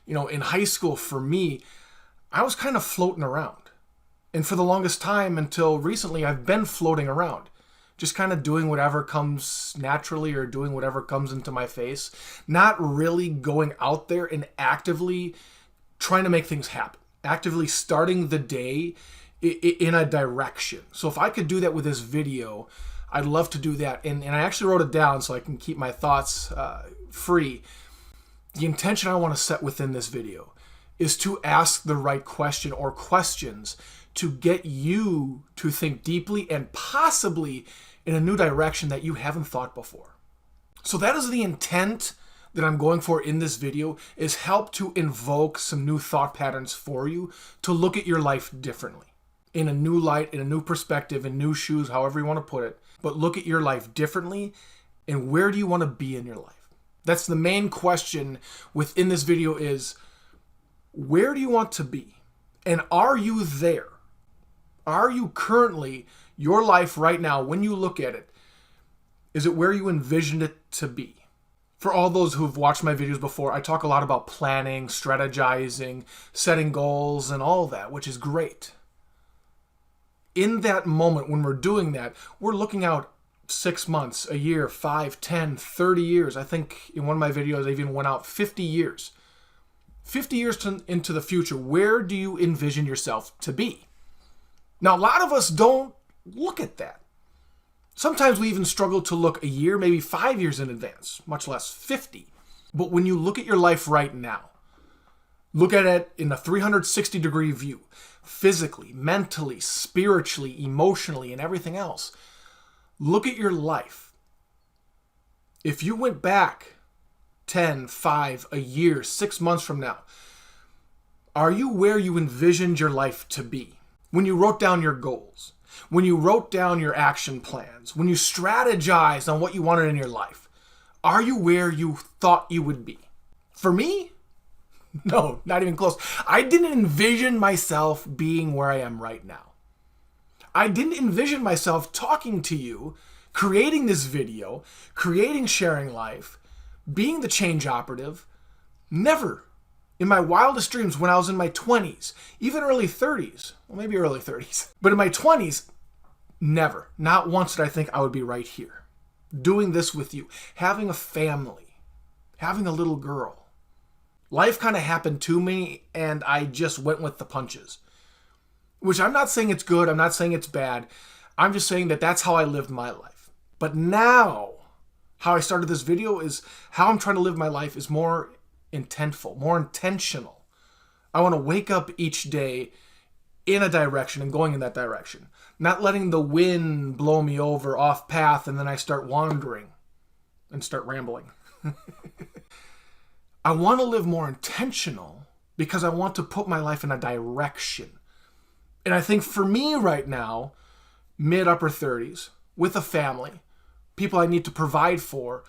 In high school, for me, I was kind of floating around. And for the longest time until recently, I've been floating around. Just kind of doing whatever comes naturally or doing whatever comes into my face. Not really going out there and actively trying to make things happen. Actively starting the day in a direction. So if I could do that with this video, I'd love to do that. And I actually wrote it down so I can keep my thoughts free. The intention I want to set within this video is to ask the right question or questions to get you to think deeply and possibly in a new direction that you haven't thought before. So that is the intent that I'm going for in this video, is help to invoke some new thought patterns for you to look at your life differently. In a new light, in a new perspective, in new shoes, however you want to put it. But look at your life differently, and where do you want to be in your life? That's the main question within this video is, where do you want to be? And are you there? Are you currently, your life right now, when you look at it, is it where you envisioned it to be? For all those who've watched my videos before, I talk a lot about planning, strategizing, setting goals, and all that, which is great. In that moment, when we're doing that, we're looking out 6 months, a year, 5, 10, 30 years. I think in one of my videos, I even went out 50 years. 50 years into the future, where do you envision yourself to be? Now, a lot of us don't look at that. Sometimes we even struggle to look a year, maybe 5 years in advance, much less 50. But when you look at your life right now, look at it in a 360-degree view, physically, mentally, spiritually, emotionally, and everything else. Look at your life. If you went back 10, 5, a year, 6 months from now, are you where you envisioned your life to be? When you wrote down your goals, when you wrote down your action plans, when you strategized on what you wanted in your life, are you where you thought you would be? For me, no, not even close. I didn't envision myself being where I am right now. I didn't envision myself talking to you, creating this video, creating Scharinglife, being the change operative. Never. In my wildest dreams, when I was in my 20s, even early 30s, well, maybe early 30s, but in my 20s, never. Not once did I think I would be right here, doing this with you, having a family, having a little girl. Life kind of happened to me, and I just went with the punches. Which I'm not saying it's good, I'm not saying it's bad. I'm just saying that that's how I lived my life. But now, how I started this video is how I'm trying to live my life is more intentful, more intentional. I want to wake up each day in a direction and going in that direction. Not letting the wind blow me over off path and then I start wandering and start rambling. I want to live more intentional because I want to put my life in a direction. And I think for me right now, mid-upper 30s, with a family, people I need to provide for,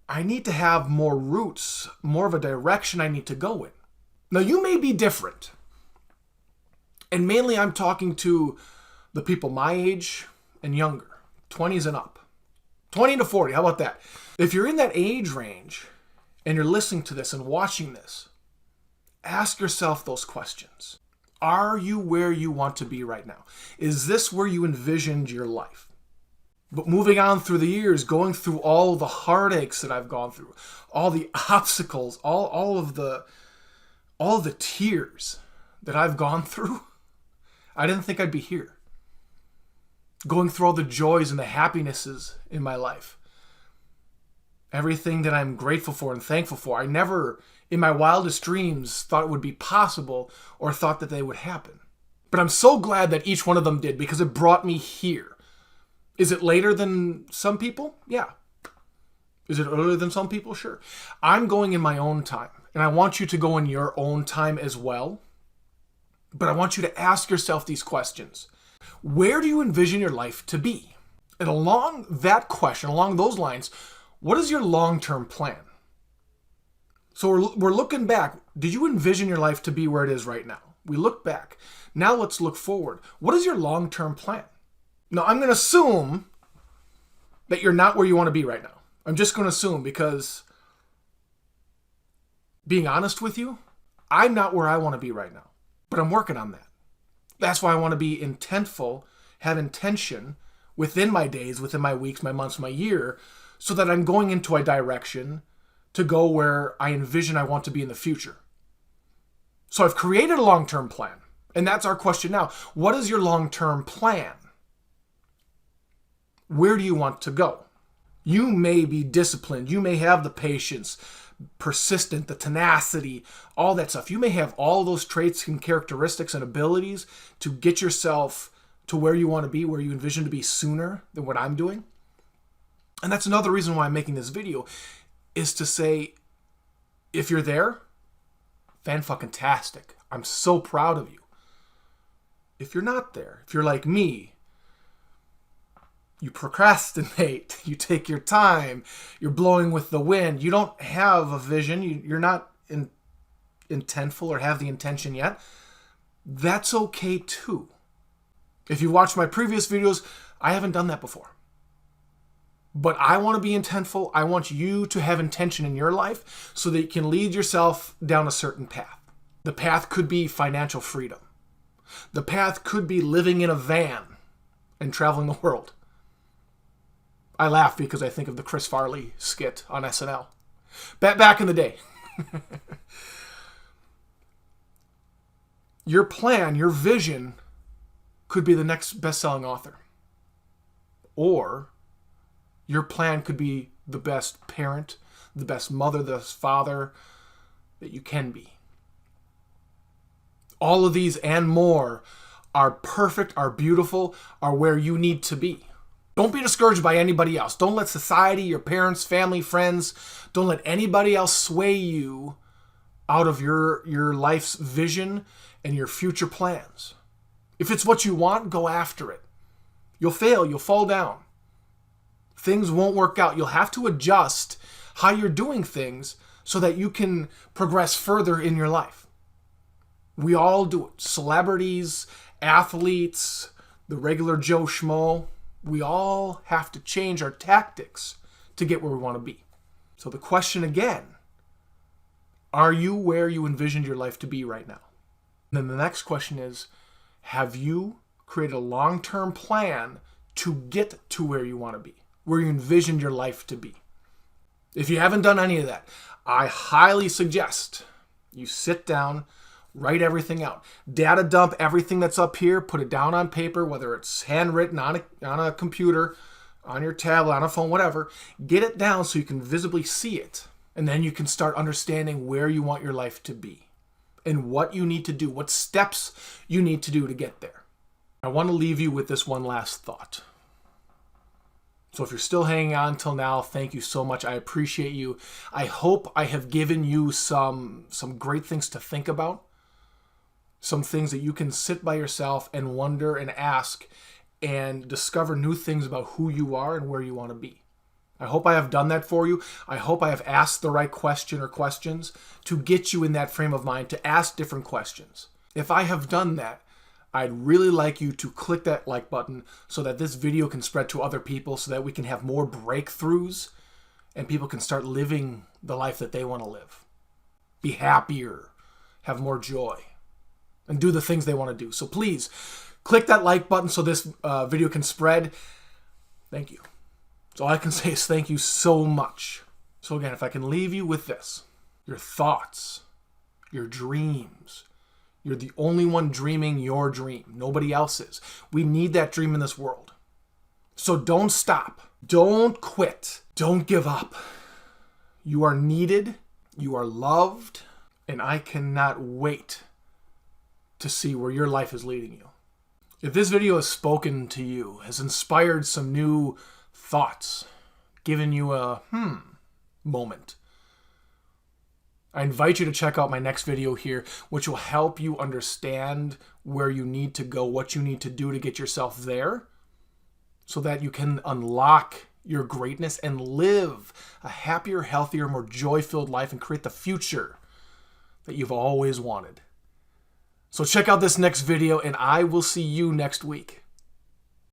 I need to have more roots, more of a direction I need to go in. Now, you may be different. And mainly I'm talking to the people my age and younger, 20s and up. 20 to 40, how about that? If you're in that age range and you're listening to this and watching this, ask yourself those questions. Are you where you want to be right now? Is this where you envisioned your life? But moving on through the years, going through all the heartaches that I've gone through, all the obstacles, all of the tears that I've gone through, I didn't think I'd be here. Going through all the joys and the happinesses in my life. Everything that I'm grateful for and thankful for. I never, in my wildest dreams, thought it would be possible or thought that they would happen. But I'm so glad that each one of them did because it brought me here. Is it later than some people? Yeah. Is it earlier than some people? Sure. I'm going in my own time, and I want you to go in your own time as well. But I want you to ask yourself these questions. Where do you envision your life to be? And along that question, along those lines, what is your long-term plan? So we're looking back. Did you envision your life to be where it is right now? We look back. Now let's look forward. What is your long-term plan? Now, I'm going to assume that you're not where you want to be right now. I'm just going to assume because Being honest with you, I'm not where I want to be right now, but I'm working on that. That's why I want to be intentful, have intention within my days, within my weeks, my months, my year, so that I'm going into a direction to go where I envision I want to be in the future. So I've created a long-term plan, and that's our question now. What is your long-term plan? Where do you want to go? You may be disciplined. You may have the patience, persistent, the tenacity, all that stuff. You may have all those traits and characteristics and abilities to get yourself to where you want to be, where you envision to be sooner than what I'm doing. And that's another reason why I'm making this video, is to say, if you're there, fan-fucking-tastic. I'm so proud of you. If you're not there, if you're like me, you procrastinate, you take your time, you're blowing with the wind, you don't have a vision, you're not intentful or have the intention yet, that's okay too. If you watched my previous videos, I haven't done that before. But I want to be intentful. I want you to have intention in your life so that you can lead yourself down a certain path. The path could be financial freedom. The path could be living in a van and traveling the world. I laugh because I think of the Chris Farley skit on SNL. Back in the day. Your plan, your vision could be the next best-selling author. Or your plan could be the best parent, the best mother, the best father that you can be. All of these and more are perfect, are beautiful, are where you need to be. Don't be discouraged by anybody else. Don't let society, your parents, family, friends, don't let anybody else sway you out of your life's vision and your future plans. If it's what you want, go after it. You'll fail, you'll fall down. Things won't work out. You'll have to adjust how you're doing things so that you can progress further in your life. We all do it. Celebrities, athletes, the regular Joe Schmo. We all have to change our tactics to get where we want to be. So the question again, are you where you envisioned your life to be right now? And then the next question is, have you created a long-term plan to get to where you want to be, where you envisioned your life to be? If you haven't done any of that, I highly suggest you sit down, write everything out. Data dump everything that's up here, put it down on paper, whether it's handwritten on a computer, on your tablet, on a phone, whatever. Get it down so you can visibly see it. And then you can start understanding where you want your life to be and what you need to do, what steps you need to do to get there. I want to leave you with this one last thought. So if you're still hanging on till now, thank you so much. I appreciate you. I hope I have given you some great things to think about, some things that you can sit by yourself and wonder and ask and discover new things about who you are and where you want to be. I hope I have done that for you. I hope I have asked the right question or questions to get you in that frame of mind to ask different questions. If I have done that, I'd really like you to click that like button so that this video can spread to other people so that we can have more breakthroughs and people can start living the life that they want to live. Be happier, have more joy, and do the things they want to do. So please, click that like button so this video can spread. Thank you. So all I can say is thank you so much. So again, if I can leave you with this, your thoughts, your dreams, you're the only one dreaming your dream. Nobody else is. We need that dream in this world. So don't stop. Don't quit. Don't give up. You are needed. You are loved. And I cannot wait to see where your life is leading you. If this video has spoken to you, has inspired some new thoughts, given you a moment, I invite you to check out my next video here, which will help you understand where you need to go, what you need to do to get yourself there, so that you can unlock your greatness and live a happier, healthier, more joy-filled life and create the future that you've always wanted. So check out this next video, and I will see you next week.